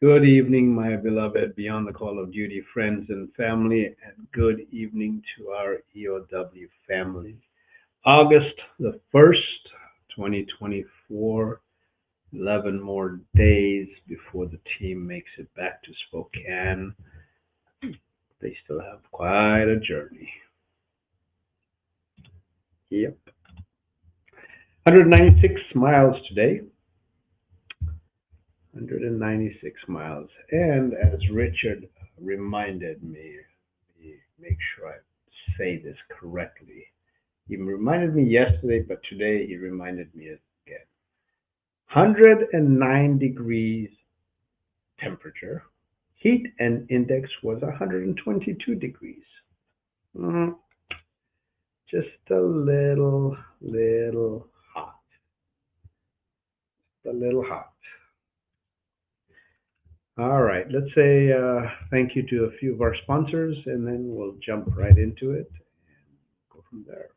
Good evening, my beloved Beyond the Call of Duty friends and family, and good evening to our EOW family. August the 1st, 2024, 11 more days before the team makes it back to Spokane. They still have quite a journey. Yep. 196 miles today. 196 miles. And as Richard reminded me, make sure I say this correctly. He reminded me yesterday, but today he reminded me again. 109 degrees temperature. Heat and index was 122 degrees. Just a little hot. A little hot. All right, let's say thank you to a few of our sponsors, and then we'll jump right into it and go from there.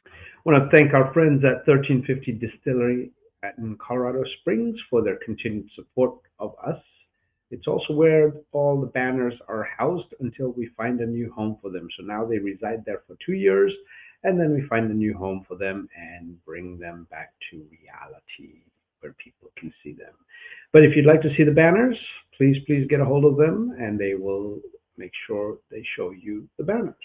I want to thank our friends at 1350 Distillery in Colorado Springs for their continued support of us. It's also where all the banners are housed until we find a new home for them. So now they reside there for 2 years, and then we find a new home for them and bring them back to reality where people can see them. But if you'd like to see the banners, please get a hold of them, and they will make sure they show you the banners.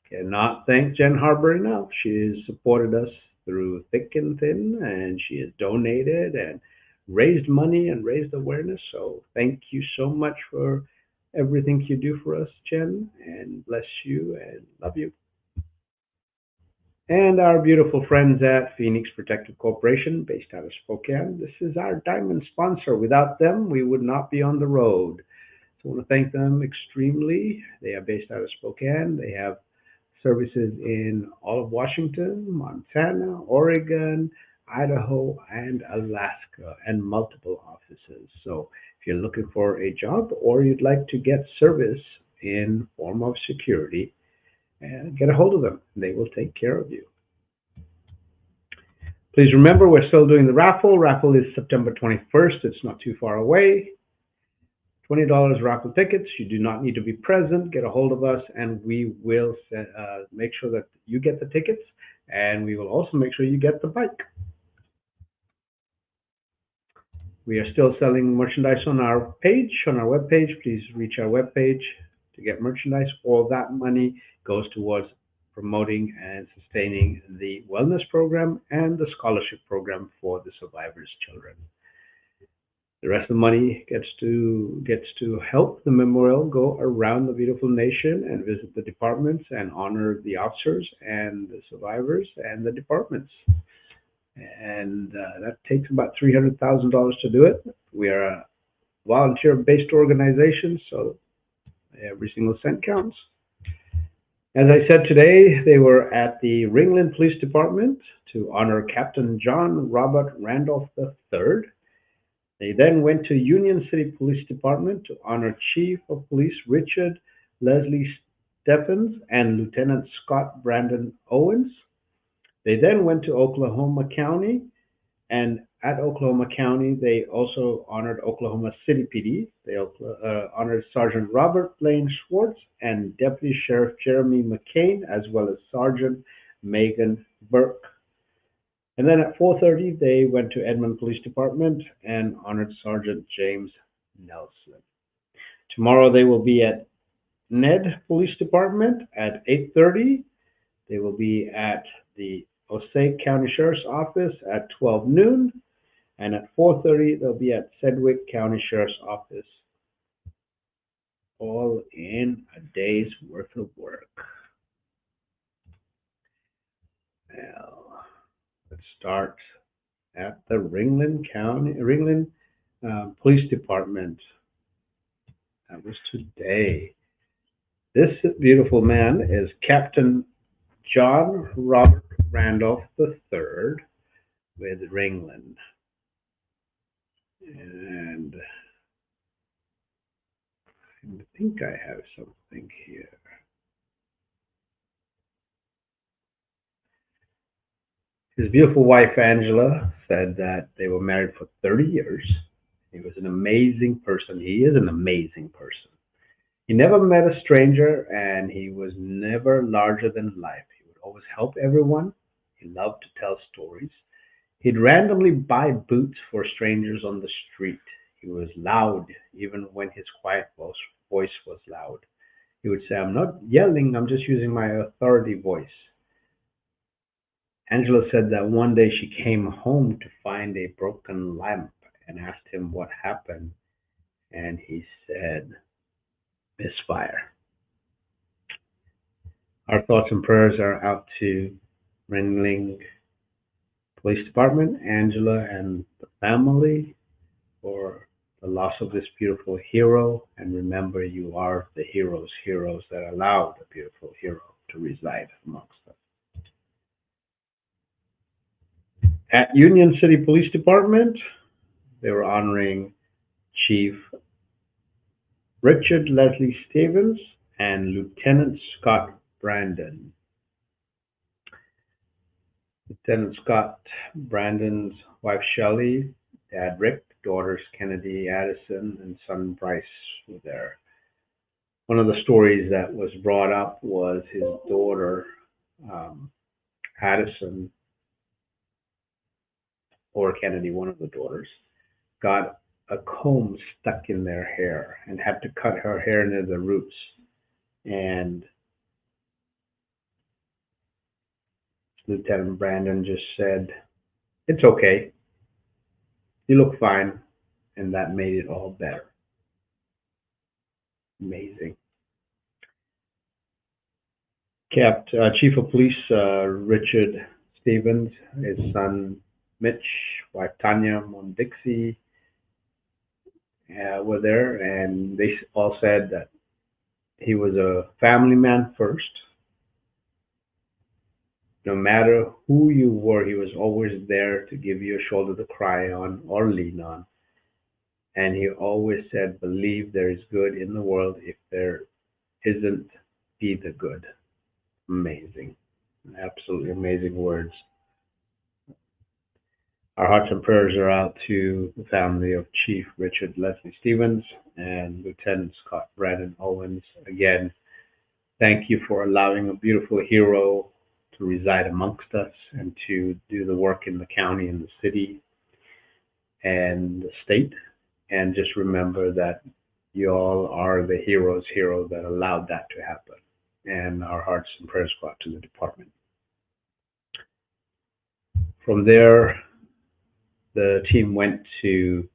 Cannot thank Jen Harbour enough. She has supported us through thick and thin, and she has donated and raised money and raised awareness. So thank you so much for everything you do for us, Jen, and bless you and love you. And our beautiful friends at Phoenix Protective Corporation, based out of Spokane. This is our diamond sponsor. Without them, we would not be on the road. So I want to thank them extremely. They are based out of Spokane. They have services in all of Washington, Montana, Oregon, Idaho, and Alaska, and multiple offices. So if you're looking for a job or you'd like to get service in form of security, get a hold of them. They will take care of you. Please remember, we're still doing the raffle. Raffle is September 21st. It's not too far away. $20 raffle tickets. You do not need to be present. Get a hold of us, and we will make sure that you get the tickets, and we will also make sure you get the bike. We are still selling merchandise on our page, on our webpage. Please reach our webpage to get merchandise. All that money goes towards promoting and sustaining the wellness program and the scholarship program for the survivors' children. The rest of the money gets to help the memorial go around the beautiful nation and visit the departments and honor the officers and the survivors and the departments. And that takes about $300,000 to do it. We are a volunteer-based organization, so every single cent counts. As I said today, they were at the Ringland Police Department to honor Captain John Robert Randolph III. They then went to Union City Police Department to honor Chief of Police Richard Leslie Stephens and Lieutenant Scott Brandon Owens. They then went to Oklahoma County, and at Oklahoma County, they also honored Oklahoma City PD. They honored Sergeant Robert Blaine Schwartz and Deputy Sheriff Jeremy McCain, as well as Sergeant Megan Burke. And then at 4:30, they went to Edmond Police Department and honored Sergeant James Nelson. Tomorrow, they will be at Ned Police Department at 8:30. They will be at the Osage County Sheriff's Office at 12 noon. And at 4:30, they'll be at Sedgwick County Sheriff's Office. All in a day's worth of work. Well, let's start at the Ringland Police Department. That was today. This beautiful man is Captain John Robert Randolph III with Ringland. And I think I have something here. His beautiful wife, Angela, said that they were married for 30 years. He was an amazing person. He is an amazing person. He never met a stranger, and he was never larger than life. He would always help everyone. He loved to tell stories. He'd randomly buy boots for strangers on the street. He was loud, even when his quiet voice was loud. He would say, "I'm not yelling, I'm just using my authority voice." Angela said that one day she came home to find a broken lamp and asked him what happened. And he said, "Misfire." Our thoughts and prayers are out to Ringling Police Department, Angela, and the family for the loss of this beautiful hero. And remember, you are the heroes that allowed the beautiful hero to reside amongst us. At Union City Police Department, they were honoring Chief Richard Leslie Stevens and Lieutenant Scott Brandon. Lieutenant Scott Brandon's wife Shelley, dad Rick, daughters Kennedy Addison, and son Bryce were there. One of the stories that was brought up was his daughter, um, Addison, or Kennedy, one of the daughters, got a comb stuck in their hair and had to cut her hair near the roots. And Lieutenant Brandon just said, "It's okay. You look fine." And that made it all better. Amazing. Chief of Police Richard Stevens, his son Mitch, wife Tanya Mondixie were there, and they all said that he was a family man first. No matter who you were, he was always there to give you a shoulder to cry on or lean on. And he always said, "Believe there is good in the world. If there isn't, be the good." Amazing. Absolutely amazing words. Our hearts and prayers are out to the family of Chief Richard Leslie Stevens and Lieutenant Scott Brandon Owens. Again, thank you for allowing a beautiful hero to reside amongst us and to do the work in the county and the city and the state. And just remember that you all are the hero's hero that allowed that to happen. And our hearts and prayers go out to the department. From there, the team went to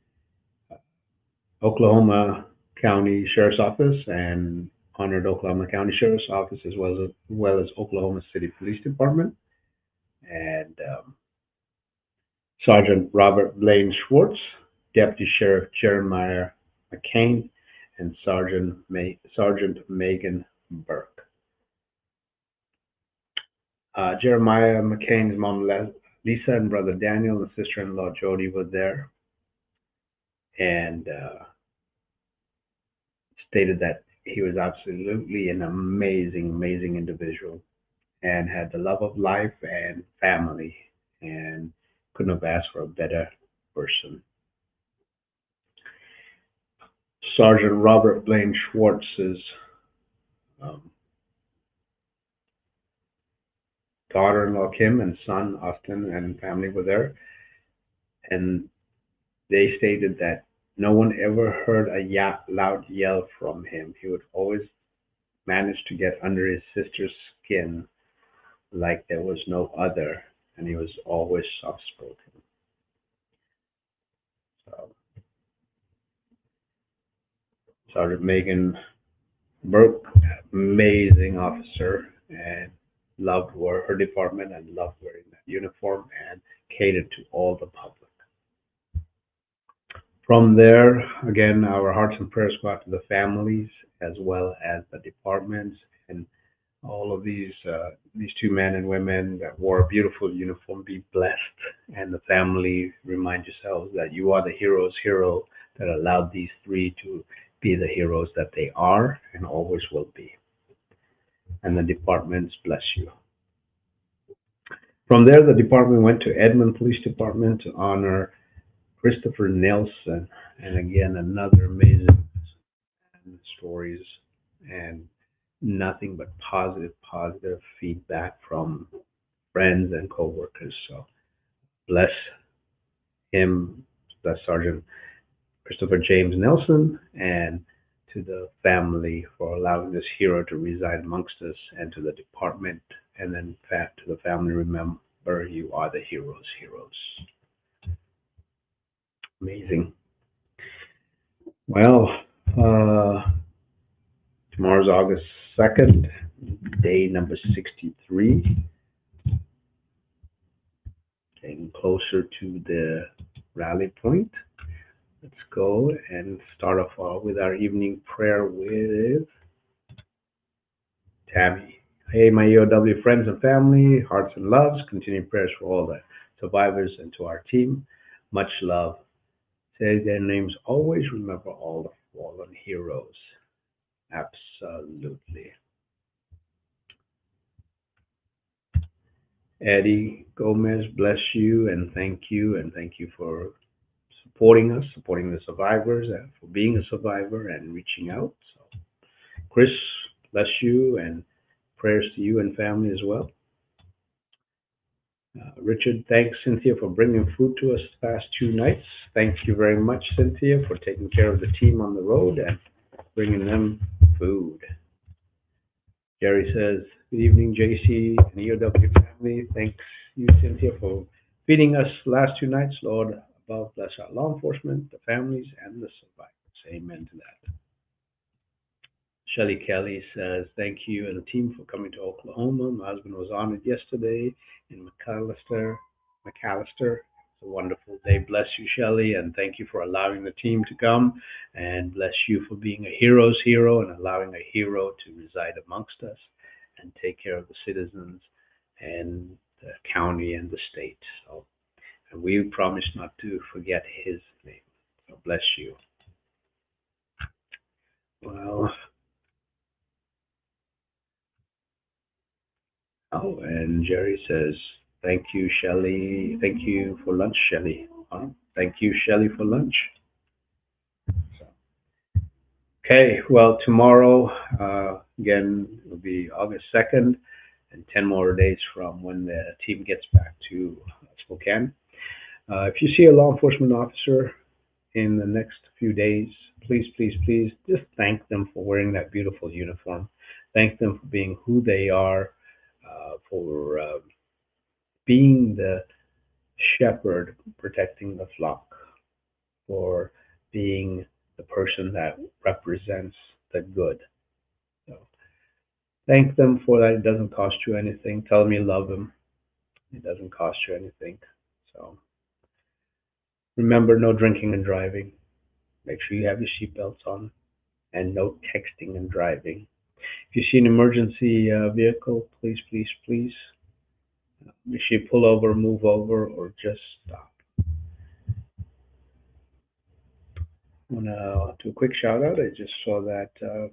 Oklahoma County Sheriff's Office and honored Oklahoma County Sheriff's Office as well as Oklahoma City Police Department. And Sergeant Robert Blaine Schwartz, Deputy Sheriff Jeremiah McCain, and Sergeant Megan Burke. Jeremiah McCain's mom Lisa and brother Daniel and sister-in-law Jody were there, and stated that he was absolutely an amazing individual and had the love of life and family and couldn't have asked for a better person. Sergeant Robert Blaine Schwartz's um, daughter-in-law Kim and son Austin and family were there, and they stated that no one ever heard a loud yell from him. He would always manage to get under his sister's skin like there was no other, and he was always soft-spoken. So, Sergeant Megan Burke, amazing officer, and loved her department and loved wearing that uniform and catered to all the public. From there, again, our hearts and prayers go out to the families as well as the departments and all of these two men and women that wore a beautiful uniform. Be blessed, and the family, remind yourselves that you are the hero's hero that allowed these three to be the heroes that they are and always will be. And the departments bless you. From there, the department went to Edmond Police Department to honor Christopher Nelson, and again, another amazing stories and nothing but positive feedback from friends and coworkers. So bless him, bless Sergeant Christopher James Nelson, and to the family for allowing this hero to reside amongst us, and to the department, and then to the family, remember, you are the heroes. Amazing. Well, tomorrow's August 2nd, day number 63, getting closer to the rally point. Let's go and start off with our evening prayer with Tammy. Hey, my EOW friends and family, hearts and loves, continued prayers for all the survivors and to our team. Much love. Say their names always, remember all the fallen heroes. Absolutely. Eddie Gomez, bless you and thank you, and thank you for supporting us, supporting the survivors, and for being a survivor and reaching out. So, Chris, bless you, and prayers to you and family as well. Richard, thanks Cynthia for bringing food to us the past 2 nights. Thank you very much, Cynthia, for taking care of the team on the road and bringing them food. Jerry says, good evening, JC and EOW family. Thanks you, Cynthia, for feeding us last 2 nights. Lord, above bless our law enforcement, the families, and the survivors. Amen to that. Shelly Kelly says, thank you and the team for coming to Oklahoma. My husband was honored yesterday in McAllister. It's a wonderful day. Bless you, Shelly, and thank you for allowing the team to come. And bless you for being a hero's hero and allowing a hero to reside amongst us and take care of the citizens and the county and the state. So, and we promise not to forget his name. So bless you. Well, oh, and Jerry says, thank you, Shelley. Thank you for lunch, Shelley. Thank you, Shelley, for lunch. So, okay, well, tomorrow, again, will be August 2nd, and 10 more days from when the team gets back to Spokane. If you see a law enforcement officer in the next few days, please, please, please just thank them for wearing that beautiful uniform. Thank them for being who they are, for being the shepherd protecting the flock, for being the person that represents the good. So thank them for that. It doesn't cost you anything. Tell them you love them. It doesn't cost you anything. So remember, no drinking and driving. Make sure you have your seatbelts on, and no texting and driving. If you see an emergency vehicle, please, please, please make sure you pull over, move over, or just stop. I want to do a quick shout out. I just saw that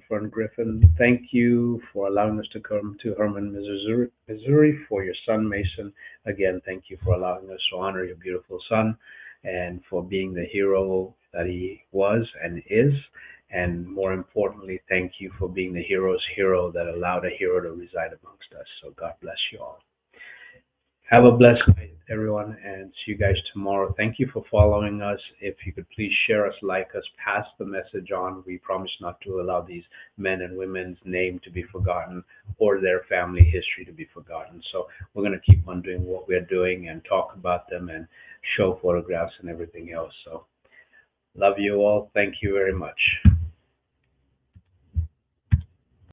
Fern Griffin. Thank you for allowing us to come to Herman, Missouri for your son, Mason. Again, thank you for allowing us to honor your beautiful son and for being the hero that he was and is. And more importantly, thank you for being the hero's hero that allowed a hero to reside amongst us. So God bless you all. Have a blessed night, everyone, and see you guys tomorrow. Thank you for following us. If you could please share us, like us, pass the message on. We promise not to allow these men and women's name to be forgotten or their family history to be forgotten. So we're going to keep on doing what we're doing and talk about them and show photographs and everything else. So love you all. Thank you very much.